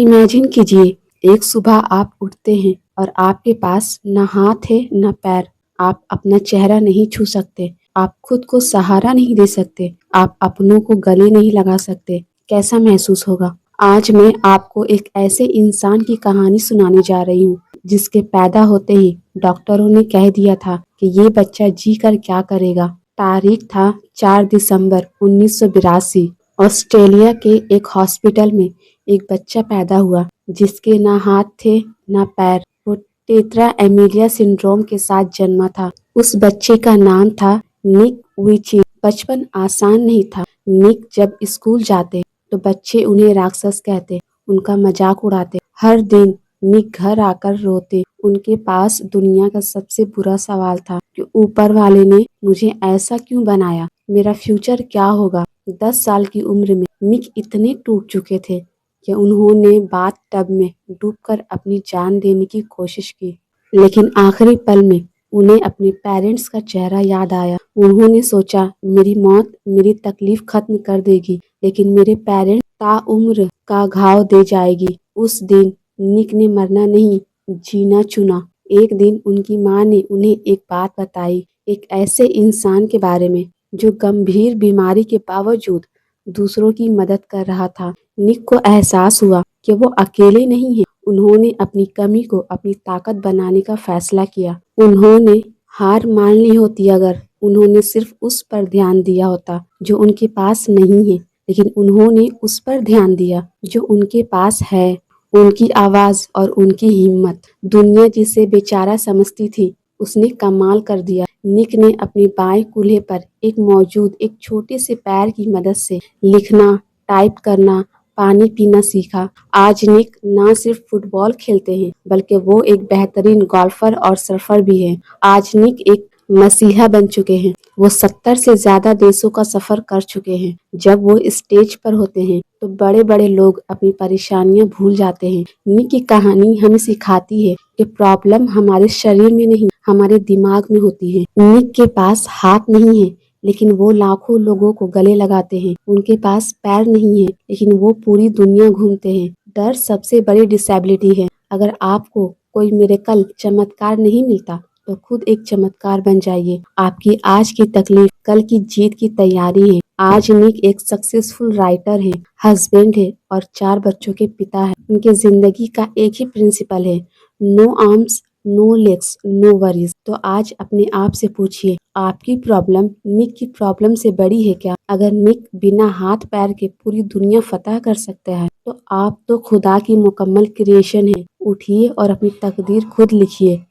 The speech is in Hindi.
इमेजिन कीजिए, एक सुबह आप उठते हैं और आपके पास न हाथ है न पैर। आप अपना चेहरा नहीं छू सकते, आप खुद को सहारा नहीं दे सकते, आप अपनों को गले नहीं लगा सकते। कैसा महसूस होगा? आज मैं आपको एक ऐसे इंसान की कहानी सुनाने जा रही हूँ जिसके पैदा होते ही डॉक्टरों ने कह दिया था कि ये बच्चा जी कर क्या करेगा। तारीख था 4 दिसंबर 1982। ऑस्ट्रेलिया के एक हॉस्पिटल में एक बच्चा पैदा हुआ जिसके ना हाथ थे ना पैर। वो टेट्रा एमीलिया सिंड्रोम के साथ जन्मा था। उस बच्चे का नाम था निक विची। बचपन आसान नहीं था। निक जब स्कूल जाते तो बच्चे उन्हें राक्षस कहते, उनका मजाक उड़ाते। हर दिन निक घर आकर रोते। उनके पास दुनिया का सबसे बुरा सवाल था कि ऊपर वाले ने मुझे ऐसा क्यों बनाया, मेरा फ्यूचर क्या होगा। 10 साल की उम्र में निक इतने टूट चुके थे कि उन्होंने बाथ टब में डूबकर अपनी जान देने की कोशिश की। लेकिन आखिरी पल में उन्हें अपने पेरेंट्स का चेहरा याद आया। उन्होंने सोचा मेरी मौत मेरी तकलीफ खत्म कर देगी, लेकिन मेरे पेरेंट्स ताउम्र का घाव दे जाएगी। उस दिन निक ने मरना नहीं, जीना चुना। एक दिन उनकी माँ ने उन्हें एक बात बताई, एक ऐसे इंसान के बारे में जो गंभीर बीमारी के बावजूद दूसरों की मदद कर रहा था। निक को एहसास हुआ कि वो अकेले नहीं है। उन्होंने अपनी कमी को अपनी ताकत बनाने का फैसला किया। उन्होंने हार मान ली होती अगर उन्होंने सिर्फ उस पर ध्यान दिया होता जो उनके पास नहीं है, लेकिन उन्होंने उस पर ध्यान दिया जो उनके पास है। उनकी आवाज और उनकी हिम्मत दुनिया जिसे बेचारा समझती थी उसने कमाल कर दिया। निक ने अपने बाएं कूल्हे पर एक मौजूद एक छोटे से पैर की मदद से लिखना, टाइप करना, पानी पीना सीखा। आज निक ना सिर्फ फुटबॉल खेलते हैं बल्कि वो एक बेहतरीन गोल्फर और सर्फर भी हैं। आज निक एक मसीहा बन चुके हैं। वो 70 से ज्यादा देशों का सफर कर चुके हैं। जब वो स्टेज पर होते हैं तो बड़े बड़े लोग अपनी परेशानियां भूल जाते हैं। निक की कहानी हमें सिखाती है कि प्रॉब्लम हमारे शरीर में नहीं हमारे दिमाग में होती है। निक के पास हाथ नहीं है लेकिन वो लाखों लोगों को गले लगाते हैं। उनके पास पैर नहीं है लेकिन वो पूरी दुनिया घूमते हैं। डर सबसे बड़ी डिसेबिलिटी है। अगर आपको कोई मिरेकल चमत्कार नहीं मिलता तो खुद एक चमत्कार बन जाइए। आपकी आज की तकलीफ कल की जीत की तैयारी है। आज निक एक सक्सेसफुल राइटर है, हस्बैंड है और 4 बच्चों के पिता है। उनके जिंदगी का एक ही प्रिंसिपल है, no arms no legs no worries. तो आज अपने आप से पूछिए, आपकी प्रॉब्लम निक की प्रॉब्लम से बड़ी है क्या? अगर निक बिना हाथ पैर के पूरी दुनिया फतह कर सकता है तो आप तो खुदा की मुकम्मल क्रिएशन है। उठिए और अपनी तकदीर खुद लिखिए।